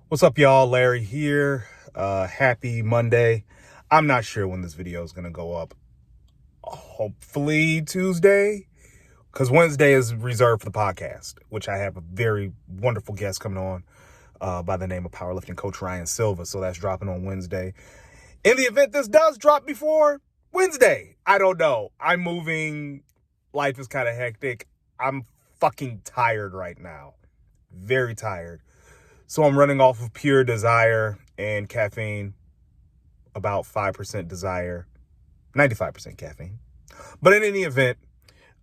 What's up, y'all? Larry here. Happy Monday. I'm not sure when this video is going to go up. Hopefully Tuesday, because Wednesday is reserved for the podcast, which I have a very wonderful guest coming on by the name of powerlifting coach Ryan Silva. So that's dropping on Wednesday. In the event this does drop before Wednesday, I don't know. I'm moving. Life is kind of hectic. I'm fucking tired right now. Very tired. So I'm running off of pure desire and caffeine, about 5% desire, 95% caffeine. But in any event,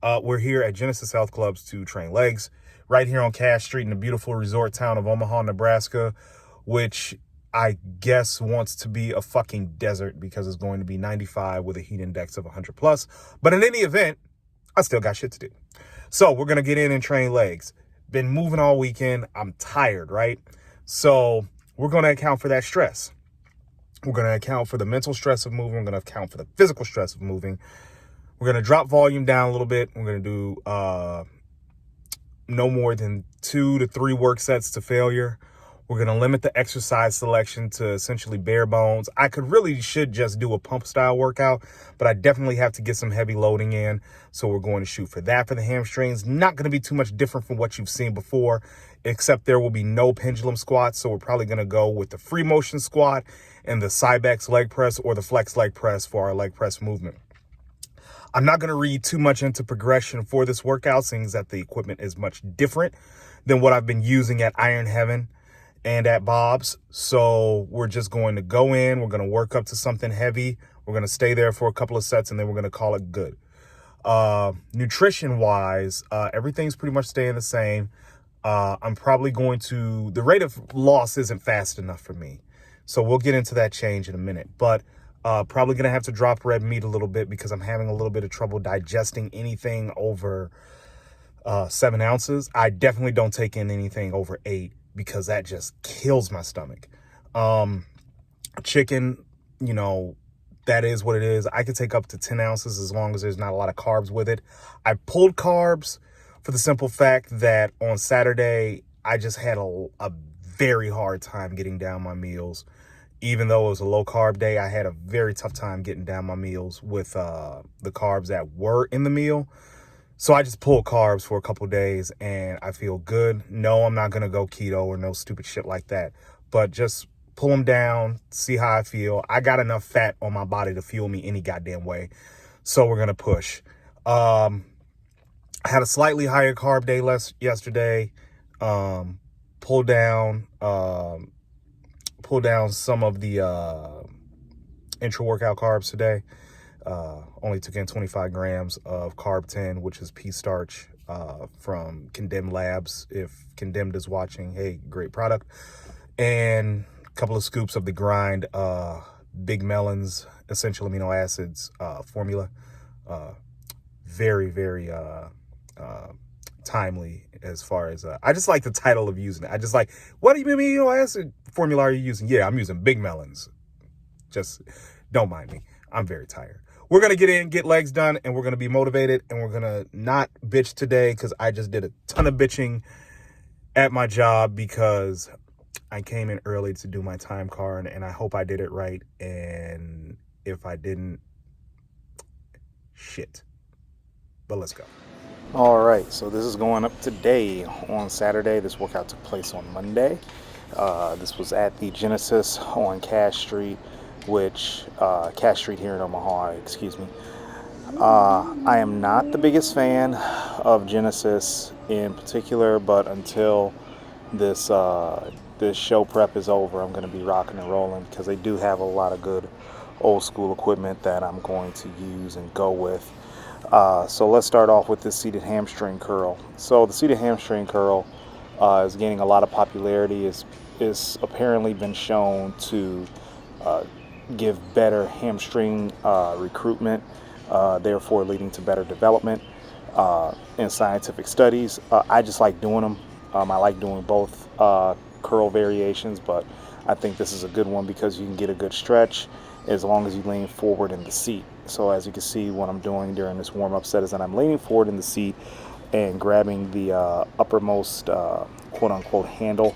we're here at Genesis Health Clubs to train legs right here on Cash Street in the beautiful resort town of Omaha, Nebraska, which I guess wants to be a fucking desert because it's going to be 95 with a heat index of 100 plus. But in any event, I still got shit to do. So we're going to get in and train legs. Been moving all weekend. I'm tired, right? So we're going to account for that stress. We're going to account for the mental stress of moving. We're going to account for the physical stress of moving. We're going to drop volume down a little bit. We're going to do no more than 2 to 3 work sets to failure. We're going to limit the exercise selection to essentially bare bones. I should just do a pump style workout, but I definitely have to get some heavy loading in. So we're going to shoot for that for the hamstrings. Not going to be too much different from what you've seen before, except there will be no pendulum squats. So we're probably going to go with the free motion squat and the Cybex leg press or the flex leg press for our leg press movement. I'm not going to read too much into progression for this workout, seeing that the equipment is much different than what I've been using at Iron Heaven and at Bob's. So we're just going to go in, we're going to work up to something heavy. We're going to stay there for a couple of sets and then we're going to call it good. Nutrition wise, everything's pretty much staying the same. I'm probably the rate of loss isn't fast enough for me. So we'll get into that change in a minute, but probably going to have to drop red meat a little bit because I'm having a little bit of trouble digesting anything over 7 ounces. I definitely don't take in anything over 8 because that just kills my stomach. Chicken, that is what it is. I could take up to 10 ounces as long as there's not a lot of carbs with it. I pulled carbs for the simple fact that on Saturday, I just had a very hard time getting down my meals. Even though it was a low carb day, I had a very tough time getting down my meals with the carbs that were in the meal. So I just pulled carbs for a couple days and I feel good. No, I'm not going to go keto or no stupid shit like that, but just pull them down, see how I feel. I got enough fat on my body to fuel me any goddamn way. So we're going to push. I had a slightly higher carb day yesterday. Pull down some of the intra-workout carbs today. Only took in 25 grams of carb 10, which is pea starch from Condemned Labs. If Condemned is watching, hey, great product. And a couple of scoops of the Grind Big Melons essential amino acids formula. Very, very timely as far as I just like the title of using it. I just like, what amino acid formula are you using? Yeah, I'm using Big Melons. Just don't mind me. I'm very tired. We're going to get in, get legs done, and we're going to be motivated, and we're going to not bitch today because I just did a ton of bitching at my job because I came in early to do my time card, and I hope I did it right, and if I didn't, shit. But let's go. All right, so this is going up today on Saturday. This workout took place on Monday. This was at the Genesis on Cash Street, Cash Street here in Omaha, excuse me. I am not the biggest fan of Genesis in particular, but until this show prep is over, I'm going to be rocking and rolling because they do have a lot of good old school equipment that I'm going to use and go with. So let's start off with this seated hamstring curl. So the seated hamstring curl is gaining a lot of popularity. Is apparently been shown to give better hamstring recruitment, therefore leading to better development in scientific studies. I just like doing them. I like doing both curl variations, but I think this is a good one because you can get a good stretch as long as you lean forward in the seat. So as you can see, what I'm doing during this warm-up set is that I'm leaning forward in the seat and grabbing the uppermost quote-unquote handle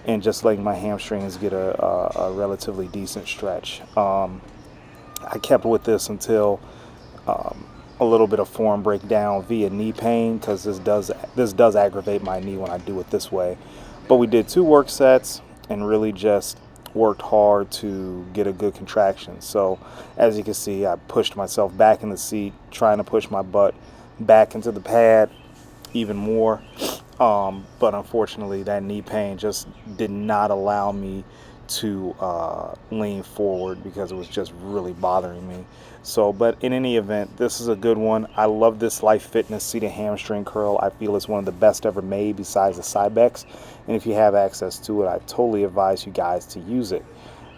and just letting my hamstrings get a relatively decent stretch. I kept with this until a little bit of form breakdown via knee pain, because this does aggravate my knee when I do it this way. But we did 2 work sets and really just worked hard to get a good contraction. So as you can see, I pushed myself back in the seat, trying to push my butt back into the pad even more. But unfortunately, that knee pain just did not allow me to lean forward, because it was just really bothering me. So, but in any event, this is a good one. I love this Life Fitness seated hamstring curl. I feel it's one of the best ever made besides the Cybex. And if you have access to it, I totally advise you guys to use it.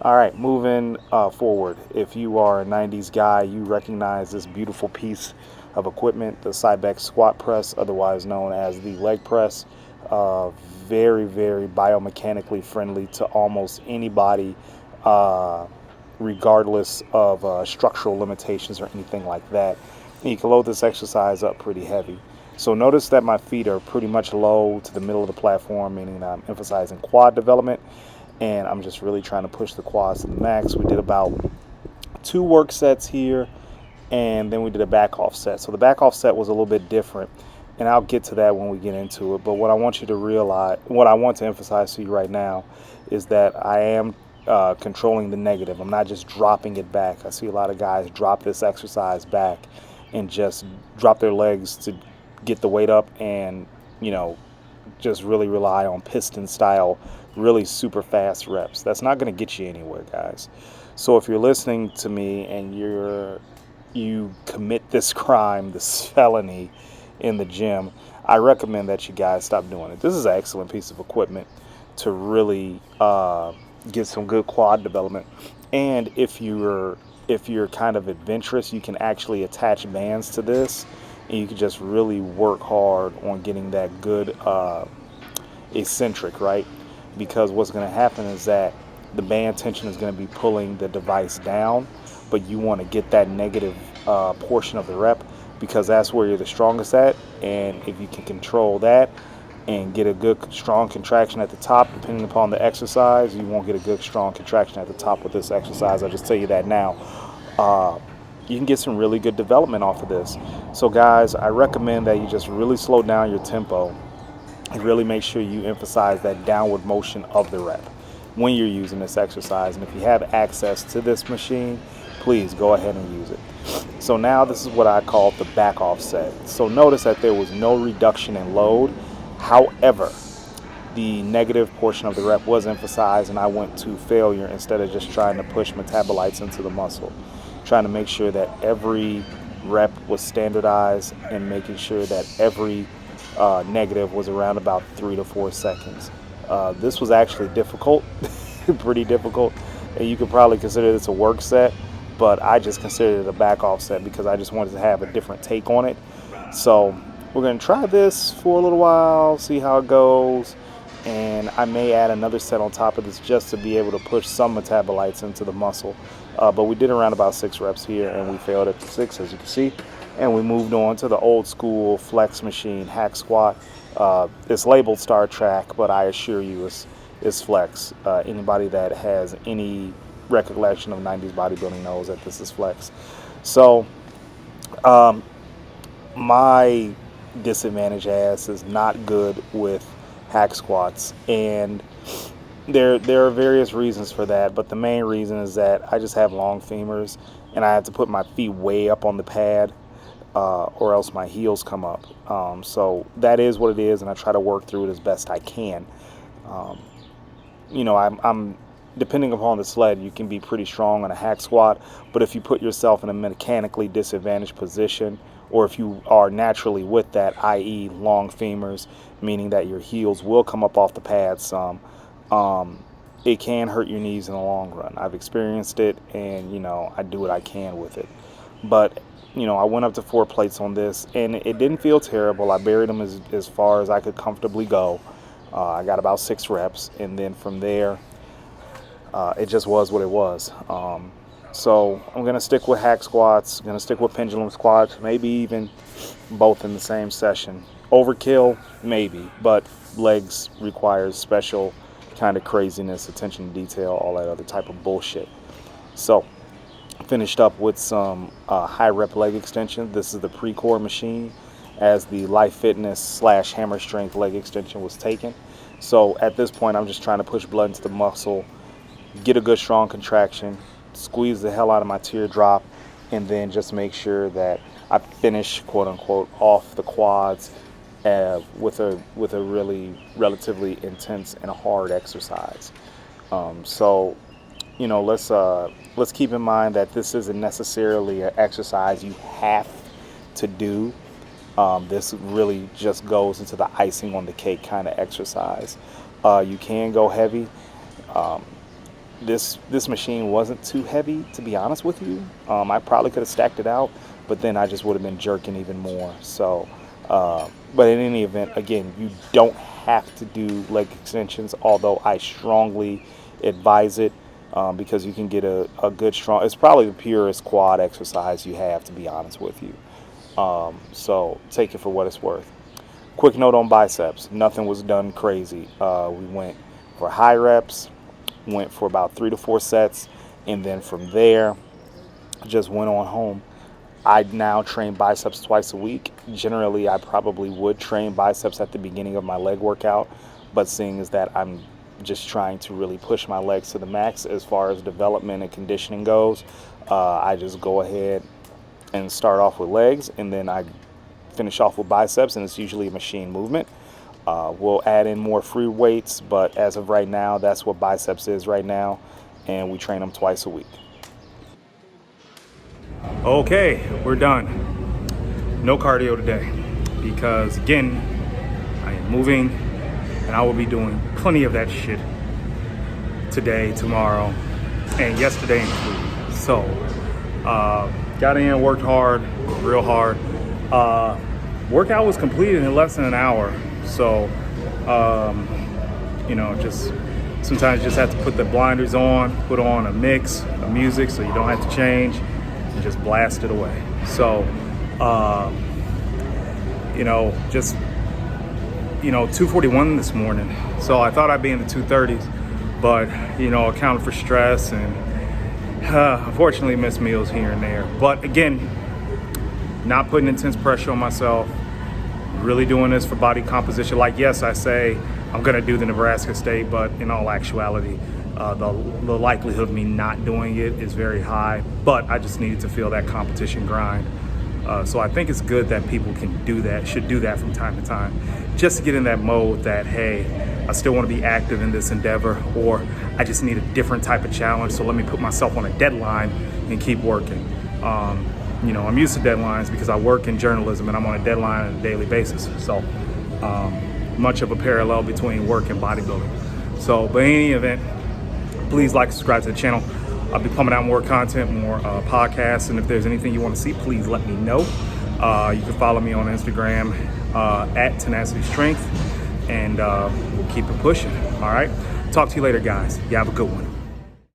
All right, moving forward. If you are a 90s guy, you recognize this beautiful piece of equipment, the Cybex squat press, otherwise known as the leg press. Very, very biomechanically friendly to almost anybody, regardless of structural limitations or anything like that. And you can load this exercise up pretty heavy. So notice that my feet are pretty much low to the middle of the platform, meaning that I'm emphasizing quad development, and I'm just really trying to push the quads to the max. We did about 2 work sets here, and then we did a back off set. So the back off set was a little bit different, and I'll get to that when we get into it. But what I want you to realize, what I want to emphasize to you right now, is that I am controlling the negative. I'm not just dropping it back. I see a lot of guys drop this exercise back and just drop their legs to get the weight up, and just really rely on piston style, really super fast reps. That's not going to get you anywhere, guys. So if you're listening to me and you commit this crime, this felony in the gym, I recommend that you guys stop doing it. This is an excellent piece of equipment to really get some good quad development. And if you're kind of adventurous, you can actually attach bands to this, and you can just really work hard on getting that good eccentric, right? Because what's going to happen is that the band tension is going to be pulling the device down, but you want to get that negative portion of the rep, because that's where you're the strongest at. And if you can control that and get a good strong contraction at the top, depending upon the exercise, you won't get a good strong contraction at the top with this exercise. I'll just tell you that now. You can get some really good development off of this. So guys, I recommend that you just really slow down your tempo and really make sure you emphasize that downward motion of the rep when you're using this exercise. And if you have access to this machine, please go ahead and use it. So now this is what I call the back offset. So notice that there was no reduction in load. However, the negative portion of the rep was emphasized, and I went to failure instead of just trying to push metabolites into the muscle. Trying to make sure that every rep was standardized and making sure that every negative was around about 3 to 4 seconds. This was actually difficult, pretty difficult. And you could probably consider this a work set, but I just considered it a back off set because I just wanted to have a different take on it. So we're going to try this for a little while, see how it goes. And I may add another set on top of this just to be able to push some metabolites into the muscle. But we did around about 6 reps here, and we failed at the 6, as you can see. And we moved on to the old school flex machine hack squat. It's labeled Star Trek, but I assure you it's flex. Anybody that has any recollection of 90s bodybuilding knows that this is flex. So my disadvantage ass is not good with hack squats, and there are various reasons for that, but the main reason is that I just have long femurs, and I have to put my feet way up on the pad, or else my heels come up. So that is what it is, and I try to work through it as best I can. I'm depending upon the sled, you can be pretty strong on a hack squat, but if you put yourself in a mechanically disadvantaged position, or if you are naturally with that, i.e. long femurs, meaning that your heels will come up off the pad some, it can hurt your knees in the long run. I've experienced it, and I do what I can with it. But I went up to 4 plates on this, and it didn't feel terrible. I buried them as far as I could comfortably go. I got about 6 reps, and then from there, it just was what it was. So I'm going to stick with hack squats, going to stick with pendulum squats, maybe even both in the same session. Overkill, maybe, but legs requires special kind of craziness, attention to detail, all that other type of bullshit. So finished up with some high rep leg extension. This is the pre-core machine, as the Life Fitness / Hammer Strength leg extension was taken. So at this point, I'm just trying to push blood into the muscle, get a good strong contraction, squeeze the hell out of my teardrop, and then just make sure that I finish, quote unquote, off the quads with a really relatively intense and hard exercise. So, you know, let's keep in mind that this isn't necessarily an exercise you have to do. This really just goes into the icing on the cake kind of exercise. You can go heavy. This machine wasn't too heavy, to be honest with you. I probably could have stacked it out, but then I just would have been jerking even more. So, but in any event, again, you don't have to do leg extensions, although I strongly advise it, because you can get a good strong, it's probably the purest quad exercise you have, to be honest with you. So take it for what it's worth. Quick note on biceps. Nothing was done crazy. We went for high reps, went for about 3 to 4 sets, and then from there, just went on home. I now train biceps twice a week. Generally, I probably would train biceps at the beginning of my leg workout, but seeing as that I'm just trying to really push my legs to the max as far as development and conditioning goes, I just go ahead and start off with legs, and then I finish off with biceps, and it's usually a machine movement. We'll add in more free weights, but as of right now, that's what biceps is right now, and we train them twice a week. Okay, we're done. No cardio today because, again, I am moving, and I will be doing plenty of that shit today, tomorrow, and yesterday included. So, got in, worked hard, real hard. Workout was completed in less than an hour. So, you know, just sometimes you just have to put the blinders on, put on a mix of music so you don't have to change, and just blast it away. So, you know, just, you know, 241 this morning. So I thought I'd be in the 230s, but, you know, accounted for stress and unfortunately missed meals here and there. But again, not putting intense pressure on myself, really doing this for body composition. Like, yes, I say I'm gonna do the Nebraska State, but in all actuality, the likelihood of me not doing it is very high, but I just needed to feel that competition grind. So I think it's good that people can do that, should do that from time to time, just to get in that mode that, hey, I still want to be active in this endeavor, or I just need a different type of challenge, so let me put myself on a deadline and keep working. You know, I'm used to deadlines because I work in journalism and I'm on a deadline on a daily basis. So much of a parallel between work and bodybuilding. So, but in any event, please like, subscribe to the channel. I'll be pumping out more content, more podcasts, and if there's anything you want to see, please let me know. You can follow me on Instagram at TenacityStrength, and we'll keep it pushing. All right. Talk to you later, guys. You have a good one.